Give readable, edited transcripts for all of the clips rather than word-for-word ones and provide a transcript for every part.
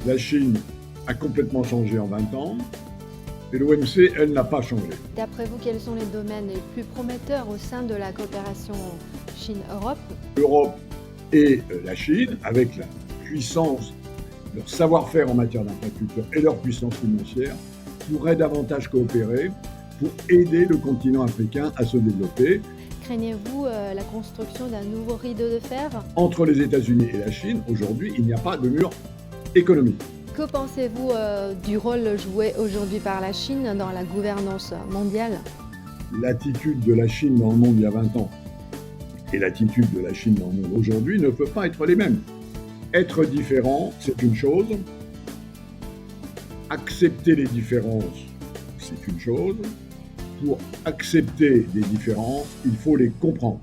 La Chine a complètement changé en 20 ans et l'OMC, elle, n'a pas changé. D'après vous, quels sont les domaines les plus prometteurs au sein de la coopération Chine-Europe? L'Europe et la Chine, avec la puissance, leur savoir-faire en matière d'infrastructure et leur puissance financière, pourraient davantage coopérer pour aider le continent africain à se développer. Craignez-vous la construction d'un nouveau rideau de fer? Entre les États-Unis et la Chine, aujourd'hui, il n'y a pas de mur économique. Que pensez-vous du rôle joué aujourd'hui par la Chine dans la gouvernance mondiale? L'attitude de la Chine dans le monde il y a 20 ans et l'attitude de la Chine dans le monde aujourd'hui ne peuvent pas être les mêmes. Être différent, c'est une chose. Accepter les différences, c'est une chose. Pour accepter des différences, il faut les comprendre.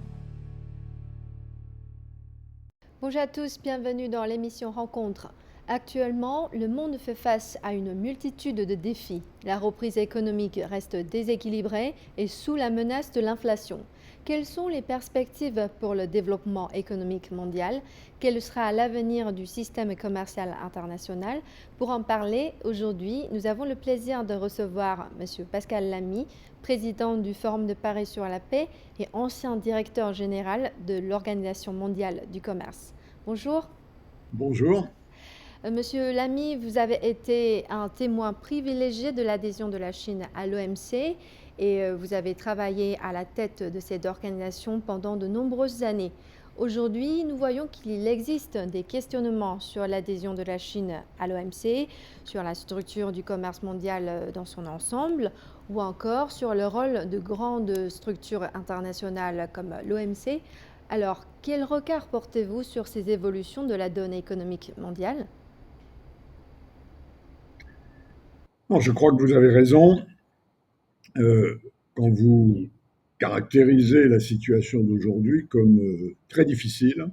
Bonjour à tous, bienvenue dans l'émission Rencontre. Actuellement, le monde fait face à une multitude de défis. La reprise économique reste déséquilibrée et sous la menace de l'inflation. Quelles sont les perspectives pour le développement économique mondial? Quel sera l'avenir du système commercial international? Pour en parler, aujourd'hui, nous avons le plaisir de recevoir M. Pascal Lamy, président du Forum de Paris sur la paix et ancien directeur général de l'Organisation mondiale du commerce. Bonjour. Bonjour. Monsieur Lamy, vous avez été un témoin privilégié de l'adhésion de la Chine à l'OMC et vous avez travaillé à la tête de cette organisation pendant de nombreuses années. Aujourd'hui, nous voyons qu'il existe des questionnements sur l'adhésion de la Chine à l'OMC, sur la structure du commerce mondial dans son ensemble, ou encore sur le rôle de grandes structures internationales comme l'OMC. Alors, quel regard portez-vous sur ces évolutions de la donne économique mondiale? Non, je crois que vous avez raison. Quand vous caractérisez la situation d'aujourd'hui comme très difficile,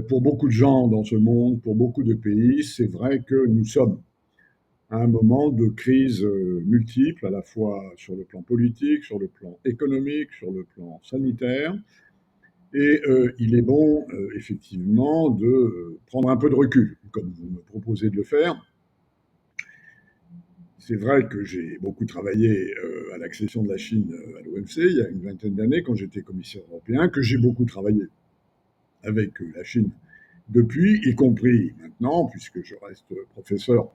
pour beaucoup de gens dans ce monde, pour beaucoup de pays, c'est vrai que nous sommes à un moment de crise multiple, à la fois sur le plan politique, sur le plan économique, sur le plan sanitaire. Et il est bon, effectivement, de prendre un peu de recul, comme vous me proposez de le faire. C'est vrai que j'ai beaucoup travaillé à l'accession de la Chine à l'OMC il y a une vingtaine d'années, quand j'étais commissaire européen, que j'ai beaucoup travaillé avec la Chine depuis, y compris maintenant, puisque je reste professeur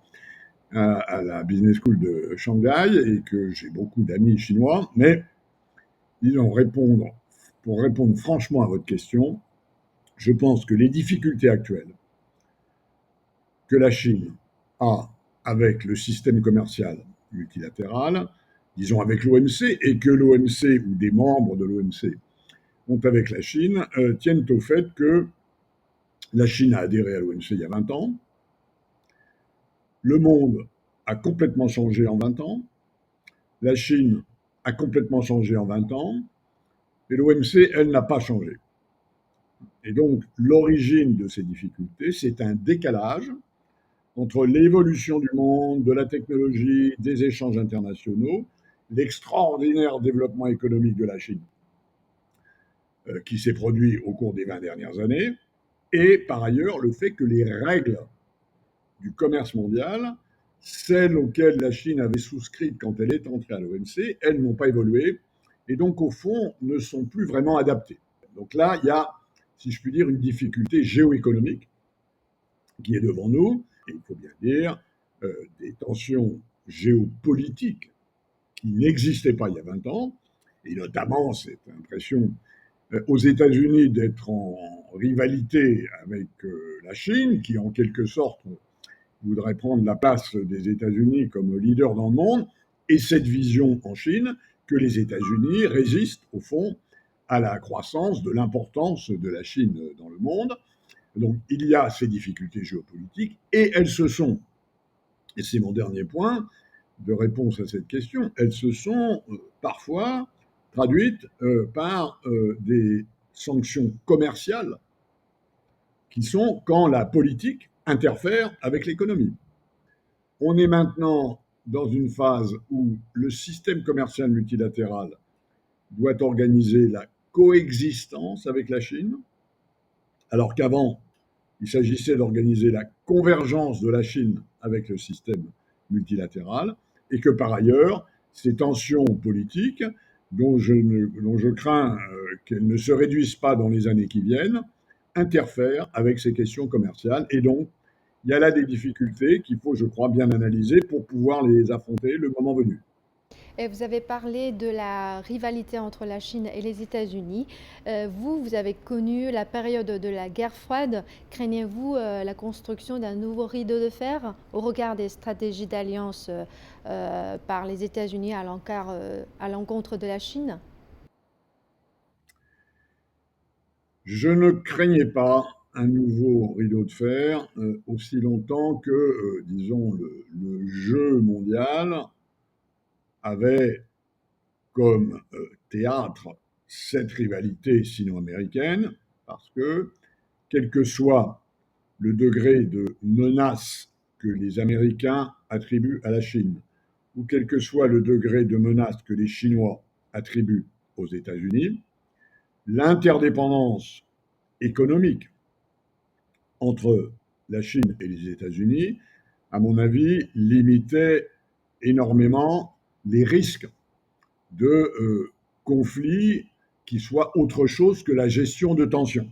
à la Business School de Shanghai et que j'ai beaucoup d'amis chinois. Mais disons, pour répondre franchement à votre question, je pense que les difficultés actuelles que la Chine a avec le système commercial multilatéral, disons avec l'OMC, et que l'OMC ou des membres de l'OMC ont avec la Chine, tiennent au fait que la Chine a adhéré à l'OMC il y a 20 ans, le monde a complètement changé en 20 ans, la Chine a complètement changé en 20 ans, et l'OMC, elle, n'a pas changé. Et donc, l'origine de ces difficultés, c'est un décalage entre l'évolution du monde, de la technologie, des échanges internationaux, l'extraordinaire développement économique de la Chine qui s'est produit au cours des 20 dernières années, et par ailleurs le fait que les règles du commerce mondial, celles auxquelles la Chine avait souscrit quand elle est entrée à l'OMC, elles n'ont pas évolué, et donc au fond ne sont plus vraiment adaptées. Donc là, il y a, si je puis dire, une difficulté géoéconomique qui est devant nous, et il faut bien dire, des tensions géopolitiques qui n'existaient pas il y a 20 ans, et notamment cette impression aux États-Unis d'être en rivalité avec la Chine, qui en quelque sorte voudrait prendre la place des États-Unis comme leader dans le monde, et cette vision en Chine que les États-Unis résistent au fond à la croissance de l'importance de la Chine dans le monde. Donc il y a ces difficultés géopolitiques et elles se sont, et c'est mon dernier point de réponse à cette question, elles se sont parfois traduites par des sanctions commerciales qui sont quand la politique interfère avec l'économie. On est maintenant dans une phase où le système commercial multilatéral doit organiser la coexistence avec la Chine, alors qu'avant, Il s'agissait d'organiser la convergence de la Chine avec le système multilatéral et que par ailleurs, ces tensions politiques, dont je crains qu'elles ne se réduisent pas dans les années qui viennent, interfèrent avec ces questions commerciales. Et donc, il y a là des difficultés qu'il faut, je crois, bien analyser pour pouvoir les affronter le moment venu. Et vous avez parlé de la rivalité entre la Chine et les États-Unis. Vous avez connu la période de la guerre froide. Craignez-vous la construction d'un nouveau rideau de fer au regard des stratégies d'alliance par les États-Unis à l'encontre de la Chine? Je ne craignais pas un nouveau rideau de fer aussi longtemps que, disons, le jeu mondial avait comme théâtre cette rivalité sino-américaine, parce que, quel que soit le degré de menace que les Américains attribuent à la Chine, ou quel que soit le degré de menace que les Chinois attribuent aux États-Unis, l'interdépendance économique entre la Chine et les États-Unis, à mon avis, limitait énormément les risques de conflits qui soient autre chose que la gestion de tensions.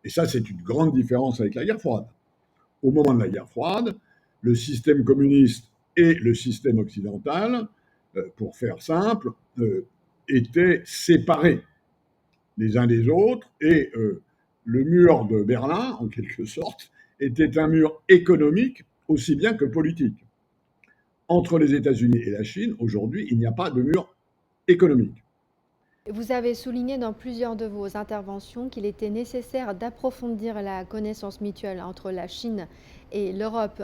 Et ça, c'est une grande différence avec la guerre froide. Au moment de la guerre froide, le système communiste et le système occidental, pour faire simple, étaient séparés les uns des autres, et le mur de Berlin, en quelque sorte, était un mur économique aussi bien que politique. Entre les États-Unis et la Chine, aujourd'hui, il n'y a pas de mur économique. Vous avez souligné dans plusieurs de vos interventions qu'il était nécessaire d'approfondir la connaissance mutuelle entre la Chine et l'Europe.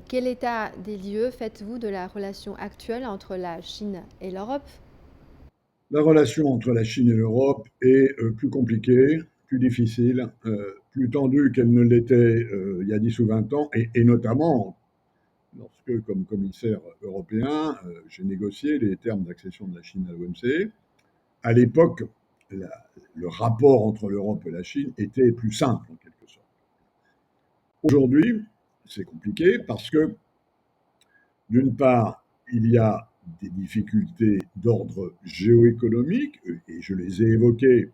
Quel état des lieux faites-vous de la relation actuelle entre la Chine et l'Europe? La relation entre la Chine et l'Europe est plus compliquée, plus difficile, plus tendue qu'elle ne l'était il y a 10 ou 20 ans, et notamment lorsque, comme commissaire européen, j'ai négocié les termes d'accession de la Chine à l'OMC. À l'époque, le rapport entre l'Europe et la Chine était plus simple, en quelque sorte. Aujourd'hui, c'est compliqué parce que, d'une part, il y a des difficultés d'ordre géoéconomique, et je les ai évoquées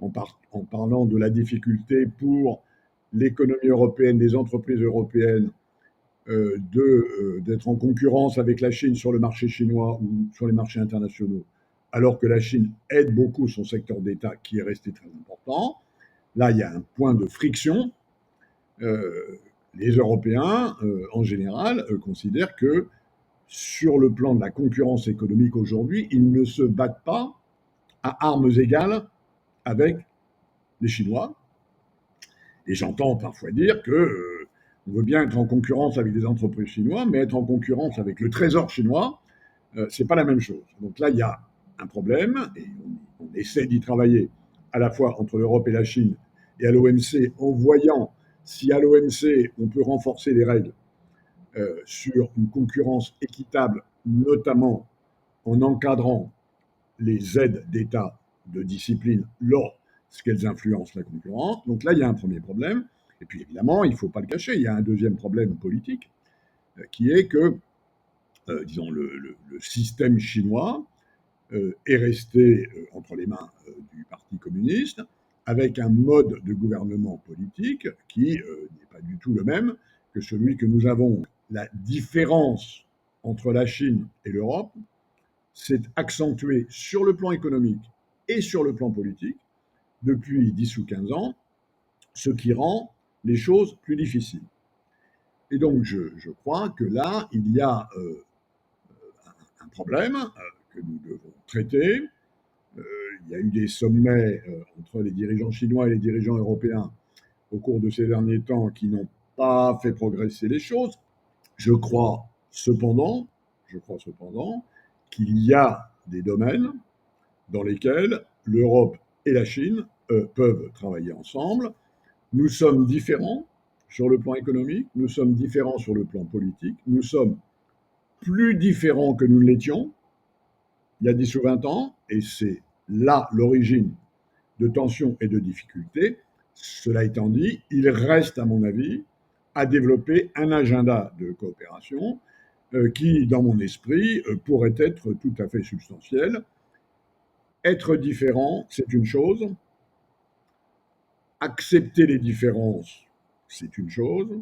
en parlant de la difficulté pour l'économie européenne, les entreprises européennes, d'être en concurrence avec la Chine sur le marché chinois ou sur les marchés internationaux, alors que la Chine aide beaucoup son secteur d'État qui est resté très important. Là, il y a un point de friction. Les Européens, en général, considèrent que sur le plan de la concurrence économique aujourd'hui, ils ne se battent pas à armes égales avec les Chinois. Et j'entends parfois dire que on veut bien être en concurrence avec des entreprises chinoises, mais être en concurrence avec le trésor chinois, c'est pas la même chose. Donc là, il y a un problème, et on essaie d'y travailler à la fois entre l'Europe et la Chine et à l'OMC, en voyant si à l'OMC on peut renforcer les règles sur une concurrence équitable, notamment en encadrant les aides d'État de discipline lorsqu'elles influencent la concurrence. Donc là, il y a un premier problème. Et puis évidemment, il ne faut pas le cacher, il y a un deuxième problème politique, qui est que, disons, le système chinois est resté entre les mains du Parti communiste, avec un mode de gouvernement politique qui n'est pas du tout le même que celui que nous avons. La différence entre la Chine et l'Europe s'est accentuée sur le plan économique et sur le plan politique depuis 10 ou 15 ans, ce qui rend les choses plus difficiles. Et donc, je crois que là, il y a un problème que nous devons traiter. Il y a eu des sommets entre les dirigeants chinois et les dirigeants européens au cours de ces derniers temps qui n'ont pas fait progresser les choses. Je crois cependant qu'il y a des domaines dans lesquels l'Europe et la Chine peuvent travailler ensemble. Nous sommes différents sur le plan économique, nous sommes différents sur le plan politique, nous sommes plus différents que nous ne l'étions il y a 10 ou 20 ans, et c'est là l'origine de tensions et de difficultés. Cela étant dit, il reste, à mon avis, à développer un agenda de coopération qui, dans mon esprit, pourrait être tout à fait substantiel. Être différent, c'est une chose. Accepter les différences, c'est une chose.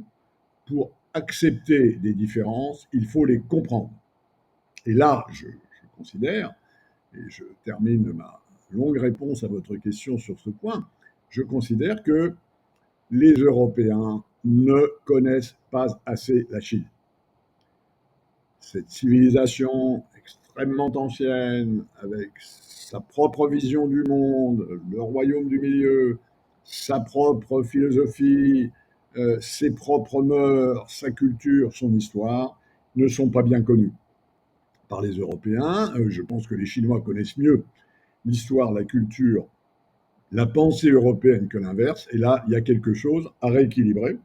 Pour accepter des différences, il faut les comprendre. Et là, je considère, et je termine ma longue réponse à votre question sur ce point, je considère que les Européens ne connaissent pas assez la Chine. Cette civilisation extrêmement ancienne, avec sa propre vision du monde, le royaume du milieu, sa propre philosophie, ses propres mœurs, sa culture, son histoire, ne sont pas bien connues par les Européens. Je pense que les Chinois connaissent mieux l'histoire, la culture, la pensée européenne que l'inverse. Et là, il y a quelque chose à rééquilibrer.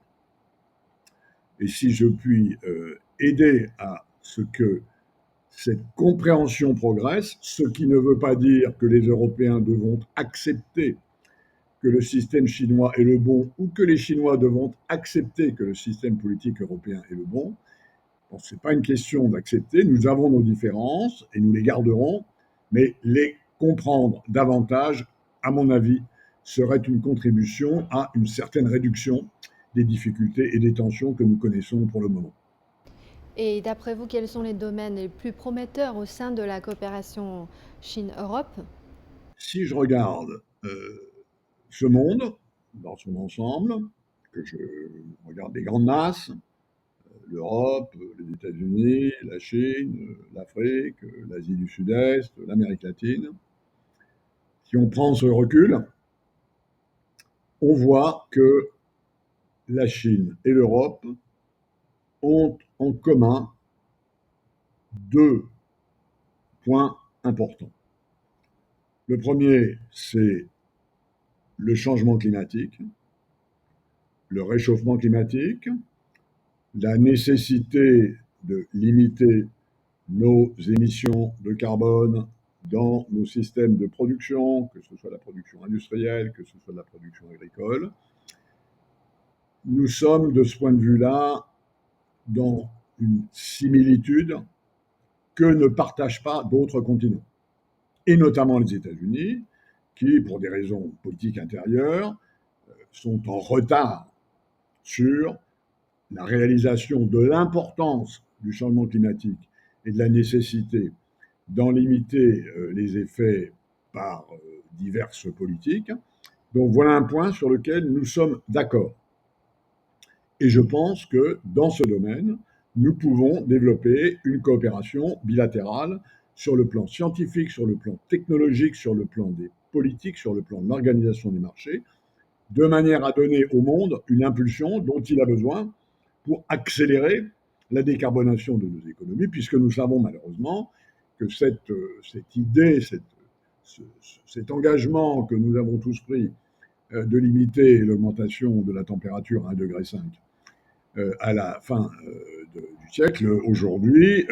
Et si je puis aider à ce que cette compréhension progresse, ce qui ne veut pas dire que les Européens devront accepter que le système chinois est le bon ou que les Chinois devront accepter que le système politique européen est le bon. Bon, ce n'est pas une question d'accepter, nous avons nos différences et nous les garderons, mais les comprendre davantage, à mon avis, serait une contribution à une certaine réduction des difficultés et des tensions que nous connaissons pour le moment. Et d'après vous, quels sont les domaines les plus prometteurs au sein de la coopération Chine-Europe? Si je regarde ce monde dans son ensemble, que je regarde des grandes masses, l'Europe, les États-Unis, la Chine, l'Afrique, l'Asie du Sud-Est, l'Amérique latine, si on prend ce recul, on voit que la Chine et l'Europe ont en commun deux points importants. Le premier, c'est le changement climatique, le réchauffement climatique, la nécessité de limiter nos émissions de carbone dans nos systèmes de production, que ce soit la production industrielle, que ce soit la production agricole. Nous sommes, de ce point de vue-là, dans une similitude que ne partagent pas d'autres continents, et notamment les États-Unis, qui, pour des raisons politiques intérieures, sont en retard sur la réalisation de l'importance du changement climatique et de la nécessité d'en limiter les effets par diverses politiques. Donc voilà un point sur lequel nous sommes d'accord. Et je pense que dans ce domaine, nous pouvons développer une coopération bilatérale sur le plan scientifique, sur le plan technologique, sur le plan des politiques, sur le plan de l'organisation des marchés, de manière à donner au monde une impulsion dont il a besoin pour accélérer la décarbonation de nos économies, puisque nous savons malheureusement que cette idée, cet engagement que nous avons tous pris de limiter l'augmentation de la température à 1,5 degré à la fin du siècle, aujourd'hui,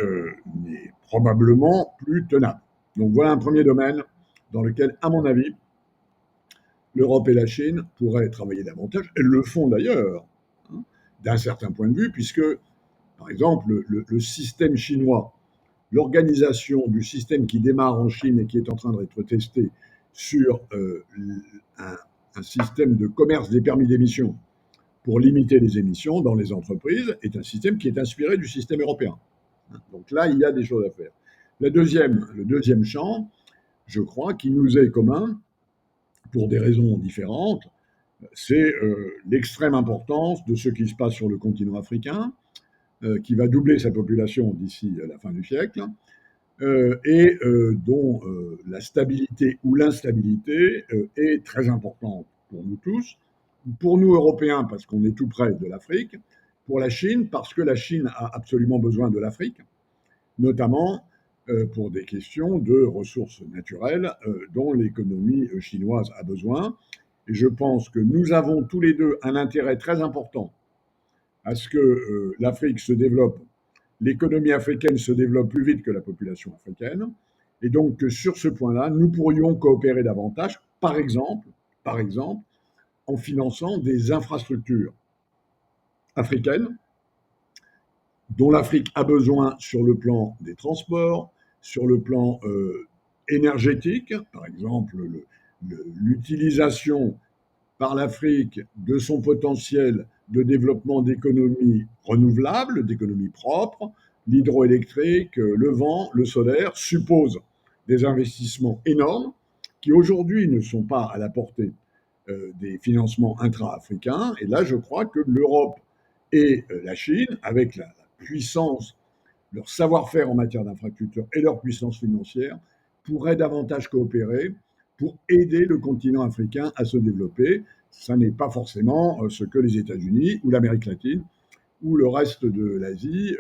n'est probablement plus tenable. Donc voilà un premier domaine dans lequel, à mon avis, l'Europe et la Chine pourraient travailler davantage. Elles le font d'ailleurs, hein, d'un certain point de vue, puisque, par exemple, le système chinois, l'organisation du système qui démarre en Chine et qui est en train d'être testé sur un système de commerce des permis d'émission pour limiter les émissions dans les entreprises est un système qui est inspiré du système européen. Donc là, il y a des choses à faire. Le deuxième champ, je crois, qui nous est commun, pour des raisons différentes, c'est l'extrême importance de ce qui se passe sur le continent africain, qui va doubler sa population d'ici la fin du siècle, et dont la stabilité ou l'instabilité est très importante pour nous tous. Pour nous, Européens, parce qu'on est tout près de l'Afrique. Pour la Chine, parce que la Chine a absolument besoin de l'Afrique, notamment pour des questions de ressources naturelles dont l'économie chinoise a besoin. Et je pense que nous avons tous les deux un intérêt très important à ce que l'Afrique se développe, l'économie africaine se développe plus vite que la population africaine. Et donc, sur ce point-là, nous pourrions coopérer davantage, par exemple, en finançant des infrastructures africaines dont l'Afrique a besoin sur le plan des transports, sur le plan énergétique, par exemple l'utilisation par l'Afrique de son potentiel de développement d'économies renouvelables, d'économies propres, l'hydroélectrique, le vent, le solaire, suppose des investissements énormes qui aujourd'hui ne sont pas à la portée des financements intra-africains. Et là, je crois que l'Europe et la Chine, avec la puissance, leur savoir-faire en matière d'infrastructure et leur puissance financière, pourraient davantage coopérer pour aider le continent africain à se développer. Ça n'est pas forcément ce que les États-Unis ou l'Amérique latine ou le reste de l'Asie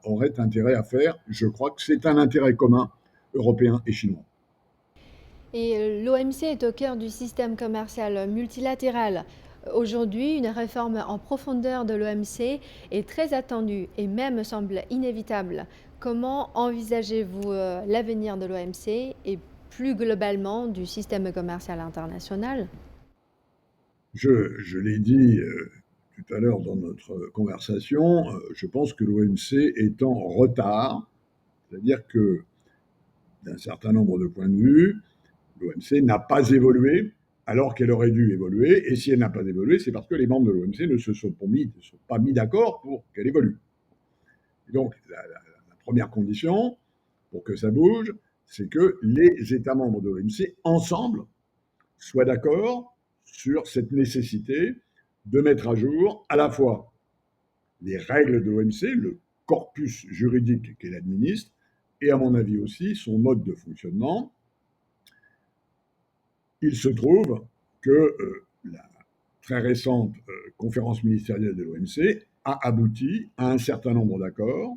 auraient intérêt à faire. Je crois que c'est un intérêt commun européen et chinois. Et l'OMC est au cœur du système commercial multilatéral. Aujourd'hui, une réforme en profondeur de l'OMC est très attendue et même semble inévitable. Comment envisagez-vous l'avenir de l'OMC et plus globalement du système commercial international? Je l'ai dit tout à l'heure dans notre conversation, je pense que l'OMC est en retard, c'est-à-dire que d'un certain nombre de points de vue, l'OMC n'a pas évolué alors qu'elle aurait dû évoluer, et si elle n'a pas évolué, c'est parce que les membres de l'OMC ne se sont pas mis d'accord pour qu'elle évolue. Et donc, la première condition pour que ça bouge, c'est que les États membres de l'OMC, ensemble, soient d'accord sur cette nécessité de mettre à jour à la fois les règles de l'OMC, le corpus juridique qu'elle administre, et à mon avis aussi son mode de fonctionnement. Il se trouve que la très récente conférence ministérielle de l'OMC a abouti à un certain nombre d'accords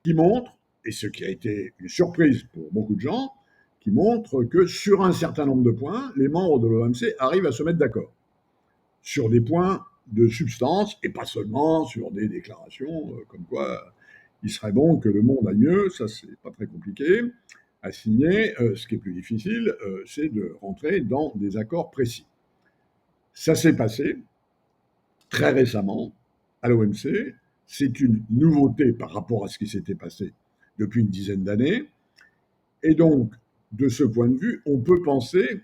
qui montrent, et ce qui a été une surprise pour beaucoup de gens, qui montrent que sur un certain nombre de points, les membres de l'OMC arrivent à se mettre d'accord sur des points de substance et pas seulement sur des déclarations comme quoi il serait bon que le monde aille mieux. Ça, c'est pas très compliqué à signer. Ce qui est plus difficile, c'est de rentrer dans des accords précis. Ça s'est passé très récemment à l'OMC. C'est une nouveauté par rapport à ce qui s'était passé depuis une dizaine d'années. Et donc, de ce point de vue, on peut penser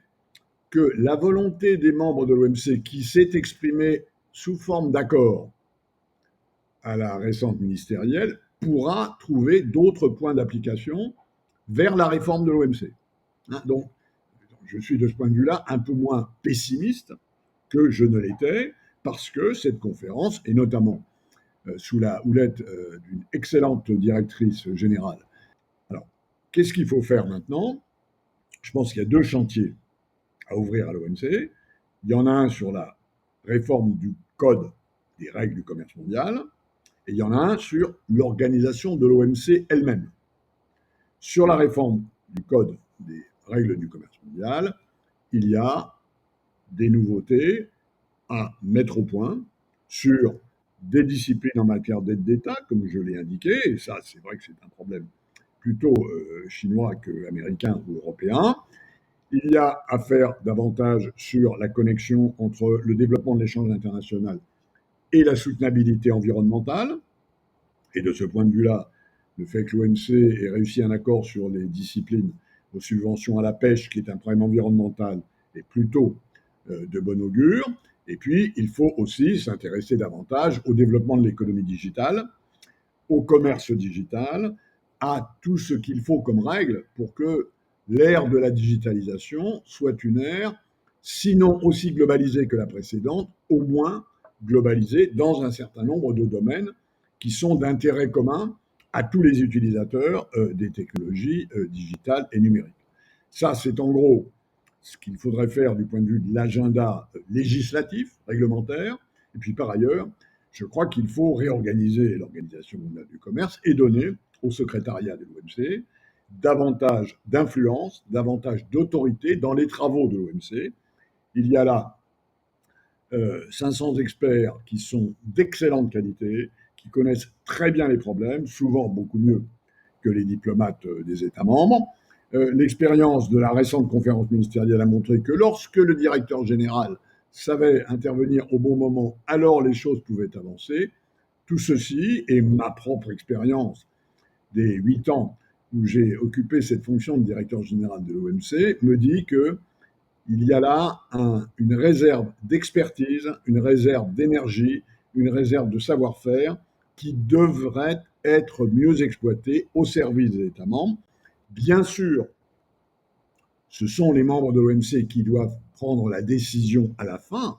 que la volonté des membres de l'OMC qui s'est exprimée sous forme d'accord à la récente ministérielle pourra trouver d'autres points d'application vers la réforme de l'OMC. Donc, je suis de ce point de vue-là un peu moins pessimiste que je ne l'étais, parce que cette conférence, et notamment sous la houlette d'une excellente directrice générale. Alors, qu'est-ce qu'il faut faire maintenant? Je pense qu'il y a deux chantiers à ouvrir à l'OMC. Il y en a un sur la réforme du code des règles du commerce mondial, et il y en a un sur l'organisation de l'OMC elle-même. Sur la réforme du code des règles du commerce mondial, il y a des nouveautés à mettre au point sur des disciplines en matière d'aide d'État, comme je l'ai indiqué, et ça, c'est vrai que c'est un problème plutôt chinois qu'américain ou européen. Il y a à faire davantage sur la connexion entre le développement de l'échange international et la soutenabilité environnementale. Et de ce point de vue-là, le fait que l'OMC ait réussi un accord sur les disciplines aux subventions à la pêche, qui est un problème environnemental, est plutôt de bon augure. Et puis, il faut aussi s'intéresser davantage au développement de l'économie digitale, au commerce digital, à tout ce qu'il faut comme règle pour que l'ère de la digitalisation soit une ère, sinon aussi globalisée que la précédente, au moins globalisée dans un certain nombre de domaines qui sont d'intérêt commun à tous les utilisateurs des technologies digitales et numériques. Ça, c'est en gros ce qu'il faudrait faire du point de vue de l'agenda législatif, réglementaire. Et puis par ailleurs, je crois qu'il faut réorganiser l'Organisation mondiale du commerce et donner au secrétariat de l'OMC davantage d'influence, davantage d'autorité dans les travaux de l'OMC. Il y a là 500 experts qui sont d'excellente qualité, qui connaissent très bien les problèmes, souvent beaucoup mieux que les diplomates des États membres. L'expérience de la récente conférence ministérielle a montré que lorsque le directeur général savait intervenir au bon moment, alors les choses pouvaient avancer. Tout ceci, et ma propre expérience des 8 ans où j'ai occupé cette fonction de directeur général de l'OMC, me dit que il y a là une réserve d'expertise, une réserve d'énergie, une réserve de savoir-faire qui devrait être mieux exploitée au service des États membres. Bien sûr, ce sont les membres de l'OMC qui doivent prendre la décision à la fin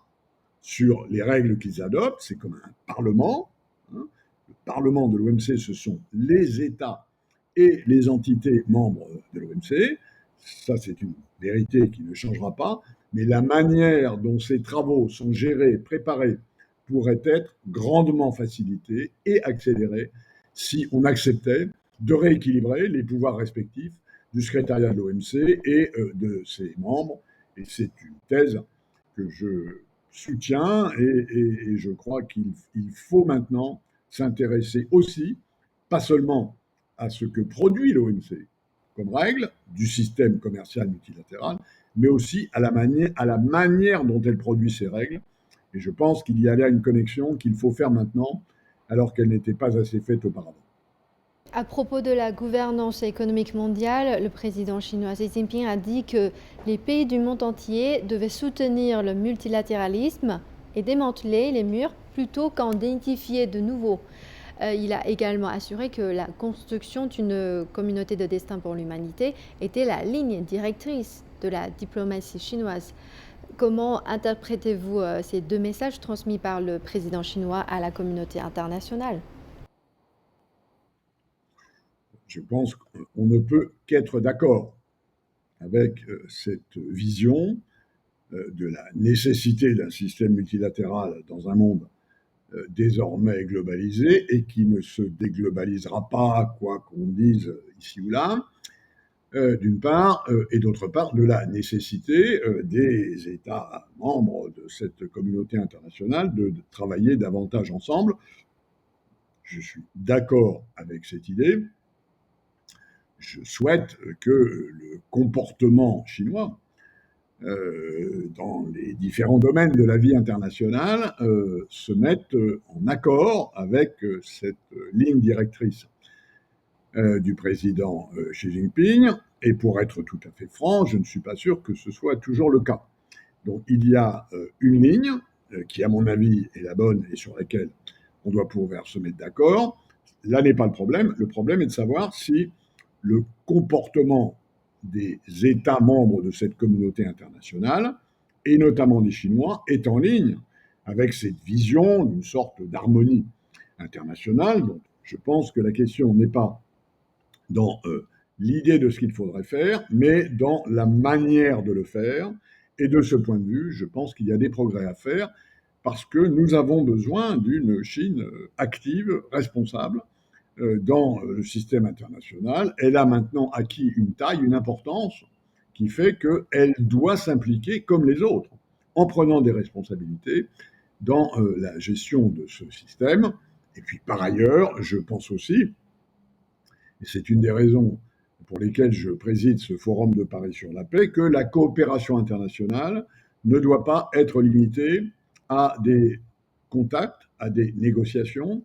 sur les règles qu'ils adoptent. C'est comme un parlement. Hein. Le parlement de l'OMC, ce sont les États et les entités membres de l'OMC. Ça, c'est une vérité qui ne changera pas. Mais la manière dont ces travaux sont gérés, préparés, pourrait être grandement facilitée et accélérée si on acceptait de rééquilibrer les pouvoirs respectifs du secrétariat de l'OMC et de ses membres. Et c'est une thèse que je soutiens et je crois qu'il faut maintenant s'intéresser aussi, pas seulement à ce que produit l'OMC comme règle du système commercial multilatéral, mais aussi à la manière dont elle produit ces règles. Et je pense qu'il y a là une connexion qu'il faut faire maintenant, alors qu'elle n'était pas assez faite auparavant. À propos de la gouvernance économique mondiale, le président chinois Xi Jinping a dit que les pays du monde entier devaient soutenir le multilatéralisme et démanteler les murs plutôt qu'en d'édifier de nouveaux. Il a également assuré que la construction d'une communauté de destin pour l'humanité était la ligne directrice de la diplomatie chinoise. Comment interprétez-vous ces deux messages transmis par le président chinois à la communauté internationale? Je pense qu'on ne peut qu'être d'accord avec cette vision de la nécessité d'un système multilatéral dans un monde désormais globalisé et qui ne se déglobalisera pas, quoi qu'on dise ici ou là, d'une part, et d'autre part, de la nécessité des États membres de cette communauté internationale de travailler davantage ensemble. Je suis d'accord avec cette idée. Je souhaite que le comportement chinois dans les différents domaines de la vie internationale se mettent en accord avec cette ligne directrice du président Xi Jinping. Et pour être tout à fait franc, je ne suis pas sûr que ce soit toujours le cas. Donc il y a une ligne qui, à mon avis, est la bonne et sur laquelle on doit pouvoir se mettre d'accord. Là n'est pas le problème. Le problème est de savoir si le comportement des États membres de cette communauté internationale, et notamment des Chinois, est en ligne avec cette vision d'une sorte d'harmonie internationale. Donc, je pense que la question n'est pas dans l'idée de ce qu'il faudrait faire, mais dans la manière de le faire. Et de ce point de vue, je pense qu'il y a des progrès à faire parce que nous avons besoin d'une Chine active, responsable, dans le système international. Elle a maintenant acquis une taille, une importance qui fait qu'elle doit s'impliquer comme les autres, en prenant des responsabilités dans la gestion de ce système. Et puis par ailleurs, je pense aussi, et c'est une des raisons pour lesquelles je préside ce forum de Paris sur la paix, que la coopération internationale ne doit pas être limitée à des contacts, à des négociations,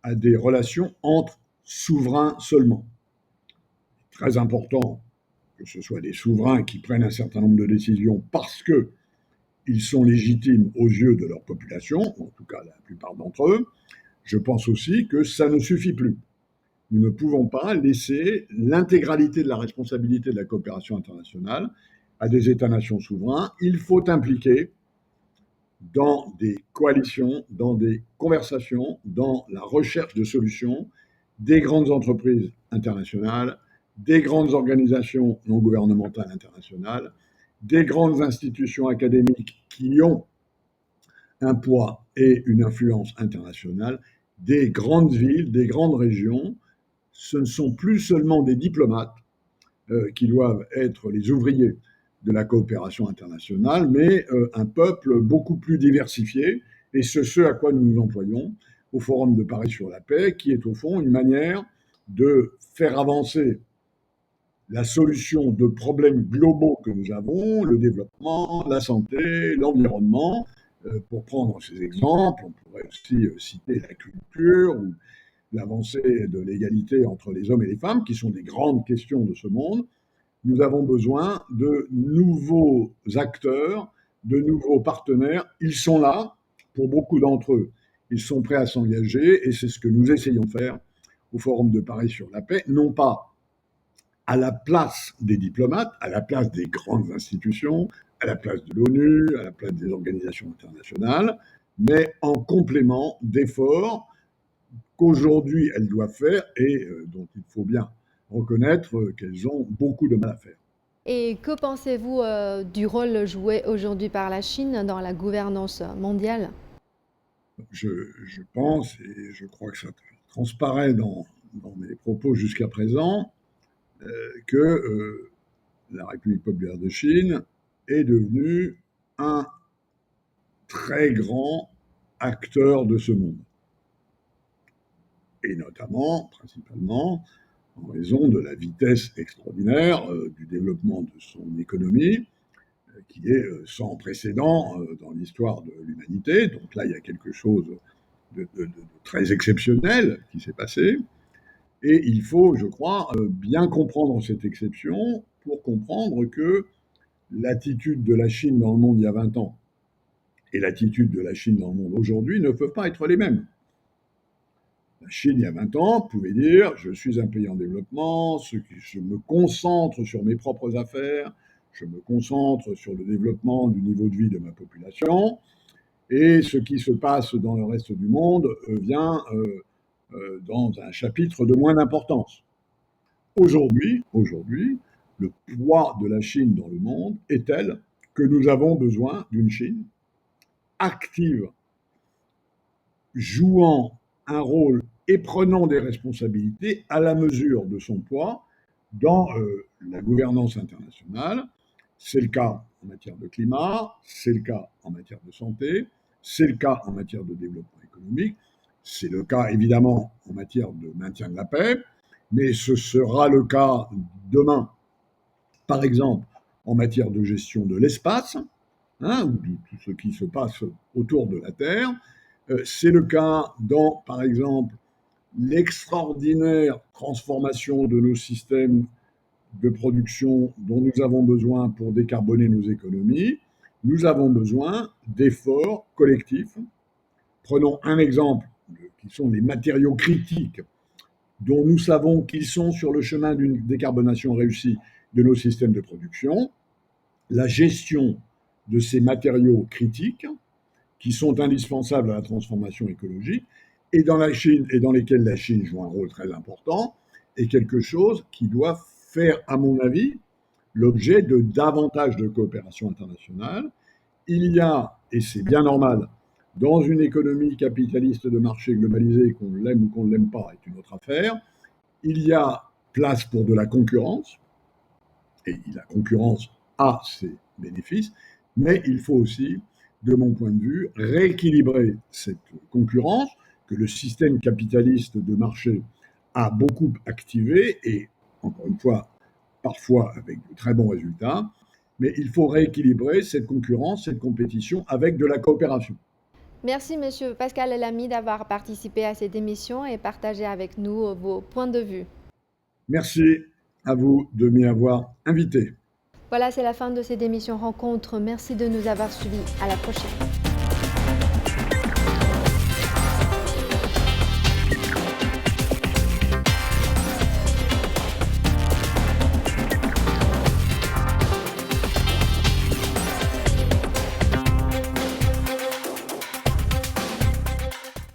à des relations entre souverains seulement. Très important que ce soit des souverains qui prennent un certain nombre de décisions parce qu'ils sont légitimes aux yeux de leur population, ou en tout cas la plupart d'entre eux. Je pense aussi que ça ne suffit plus. Nous ne pouvons pas laisser l'intégralité de la responsabilité de la coopération internationale à des États-nations souverains. Il faut impliquer dans des coalitions, dans des conversations, dans la recherche de solutions, des grandes entreprises internationales, des grandes organisations non gouvernementales internationales, des grandes institutions académiques qui ont un poids et une influence internationale, des grandes villes, des grandes régions. Ce ne sont plus seulement des diplomates qui doivent être les ouvriers de la coopération internationale, mais un peuple beaucoup plus diversifié, et c'est ce à quoi nous nous employons au Forum de Paris sur la paix, qui est au fond une manière de faire avancer la solution de problèmes globaux que nous avons, le développement, la santé, l'environnement. Pour prendre ces exemples, on pourrait aussi citer la culture ou l'avancée de l'égalité entre les hommes et les femmes, qui sont des grandes questions de ce monde. Nous avons besoin de nouveaux acteurs, de nouveaux partenaires. Ils sont là pour beaucoup d'entre eux. Ils sont prêts à s'engager et c'est ce que nous essayons de faire au Forum de Paris sur la paix, non pas à la place des diplomates, à la place des grandes institutions, à la place de l'ONU, à la place des organisations internationales, mais en complément d'efforts qu'aujourd'hui elles doivent faire et dont il faut bien reconnaître qu'elles ont beaucoup de mal à faire. Et que pensez-vous du rôle joué aujourd'hui par la Chine dans la gouvernance mondiale? Je pense, et je crois que ça transparaît dans mes propos jusqu'à présent, que la République populaire de Chine est devenue un très grand acteur de ce monde. Et notamment, principalement, en raison de la vitesse extraordinaire du développement de son économie, qui est sans précédent dans l'histoire de l'humanité. Donc là, il y a quelque chose de très exceptionnel qui s'est passé. Et il faut, je crois, bien comprendre cette exception pour comprendre que l'attitude de la Chine dans le monde il y a 20 ans et l'attitude de la Chine dans le monde aujourd'hui ne peuvent pas être les mêmes. La Chine, il y a 20 ans, pouvait dire « je suis un pays en développement, je me concentre sur mes propres affaires, je me concentre sur le développement du niveau de vie de ma population, et ce qui se passe dans le reste du monde vient dans un chapitre de moins d'importance. » Aujourd'hui, le poids de la Chine dans le monde est tel que nous avons besoin d'une Chine active, jouant un rôle et prenant des responsabilités à la mesure de son poids dans la gouvernance internationale. C'est le cas en matière de climat, c'est le cas en matière de santé, c'est le cas en matière de développement économique, c'est le cas évidemment en matière de maintien de la paix, mais ce sera le cas demain, par exemple, en matière de gestion de l'espace, ou de tout ce qui se passe autour de la Terre. C'est le cas dans, par exemple, l'extraordinaire transformation de nos systèmes de production dont nous avons besoin pour décarboner nos économies. Nous avons besoin d'efforts collectifs. Prenons un exemple qui sont les matériaux critiques dont nous savons qu'ils sont sur le chemin d'une décarbonation réussie de nos systèmes de production. La gestion de ces matériaux critiques qui sont indispensables à la transformation écologique et dans la Chine et dans lesquels la Chine joue un rôle très important est quelque chose qui doit faire, à mon avis, l'objet de davantage de coopération internationale. Il y a, et c'est bien normal, dans une économie capitaliste de marché globalisée, qu'on l'aime ou qu'on ne l'aime pas, est une autre affaire, il y a place pour de la concurrence, et la concurrence a ses bénéfices, mais il faut aussi, de mon point de vue, rééquilibrer cette concurrence que le système capitaliste de marché a beaucoup activé et, encore une fois, parfois avec de très bons résultats, mais il faut rééquilibrer cette concurrence, cette compétition avec de la coopération. Merci, Monsieur Pascal Lamy, d'avoir participé à cette émission et partagé avec nous vos points de vue. Merci à vous de m'y avoir invité. Voilà, c'est la fin de cette émission Rencontre. Merci de nous avoir suivis. À la prochaine.